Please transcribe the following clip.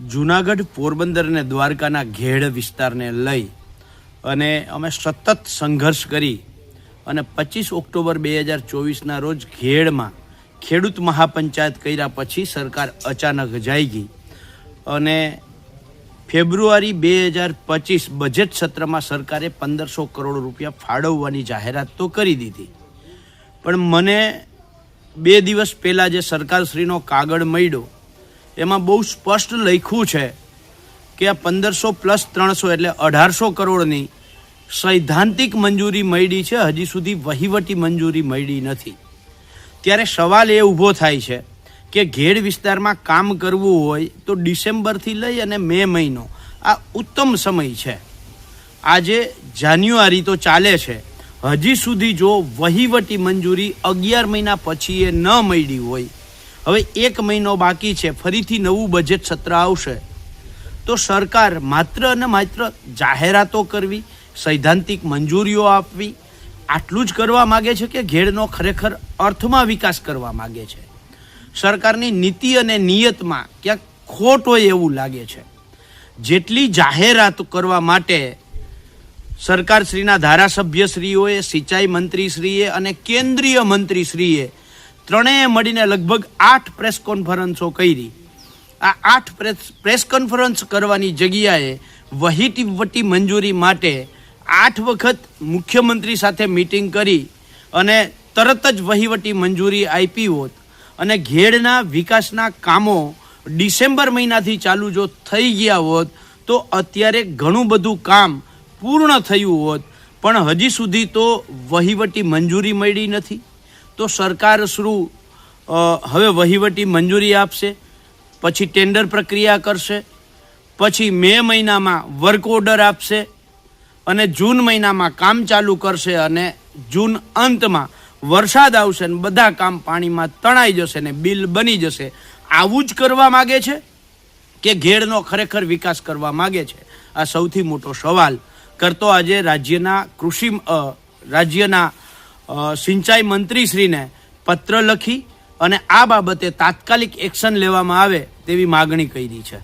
જૂનાગઢ, પોરબંદર અને દ્વારકાના ઘેડ વિસ્તારને લઈ અને અમે સતત સંઘર્ષ કરી અને 25 ઓક્ટોબર 2024ના રોજ ઘેડમાં ખેડૂત મહાપંચાયત કર્યા પછી સરકાર અચાનક જાઈ ગઈ અને ફેબ્રુઆરી 2025 બજેટ સત્રમાં સરકારે 1500 કરોડ રૂપિયા ફાળવવાની જાહેરાત તો કરી દીધી, પણ મને 2 દિવસ પહેલાં જે સરકારશ્રીનો કાગળ મળ્યો એમાં બહુ સ્પષ્ટ લખ્યું છે કે આ 1500 + 300 એટલે 1800 કરોડની સૈદ્ધાંતિક મંજૂરી મળી છે, હજી સુધી વહીવટી મંજૂરી મળી નથી। ત્યારે સવાલ એ ઊભો થાય છે કે ઘેડ વિસ્તારમાં કામ કરવું હોય તો ડિસેમ્બરથી લઈ અને મે મહિનો આ ઉત્તમ સમય છે। આજે જાન્યુઆરી તો ચાલે છે, હજી સુધી જો વહીવટી મંજૂરી 11 મહિના પછી એ ન મળી હોય, હવે 1 મહિનો બાકી છે, ફરીથી નવું બજેટ સત્ર આવશે, તો સરકાર માત્ર અને માત્ર જાહેરાતો કરવી, સૈદ્ધાંતિક મંજૂરીઓ આપવી આટલું જ કરવા માગે છે કે ઘેડનો ખરેખર અર્થમાં વિકાસ કરવા માગે છે? સરકારની નીતિ અને નિયતમાં ક્યાંક ખોટ હોય એવું લાગે છે। જેટલી જાહેરાત કરવા માટે સરકારશ્રીના ધારાસભ્યશ્રીઓએ, સિંચાઈ મંત્રીશ્રીએ અને કેન્દ્રીય મંત્રીશ્રીએ ત્રણેય મળીને લગભગ 8 પ્રેસ કોન્ફરન્સો કરી। આ 8 પ્રેસ કોન્ફરન્સ કરવાની જગ્યાએ વહીવટી મંજૂરી માટે 8 વખત મુખ્યમંત્રી સાથે મિટિંગ કરી અને તરત જ વહીવટી મંજૂરી આપી હોત અને ઘેડના વિકાસના કામો ડિસેમ્બર મહિનાથી ચાલુ જો થઈ ગયા હોત તો અત્યારે ઘણું બધું કામ પૂર્ણ થયું હોત, પણ હજી સુધી તો વહીવટી મંજૂરી મળી નથી। તો સરકાર શું હવે વહીવટી મંજૂરી આપશે, પછી ટેન્ડર પ્રક્રિયા કરશે, પછી મે મહિનામાં વર્ક ઓર્ડર આપશે અને જૂન મહિનામાં કામ ચાલુ કરશે અને જૂન અંતમાં વરસાદ આવશે અને બધા કામ પાણીમાં તણાઈ જશે ને બિલ બની જશે? આવું જ કરવા માગે છે કે ઘેડનો ખરેખર વિકાસ કરવા માગે છે? આ સૌથી મોટો સવાલ કરતો આજે રાજ્યના સિંચાઈ મંત્રીશ્રીને પત્ર લખી અને આ બાબતે તાત્કાલિક એક્શન લેવામાં આવે તેવી માગણી કરી છે।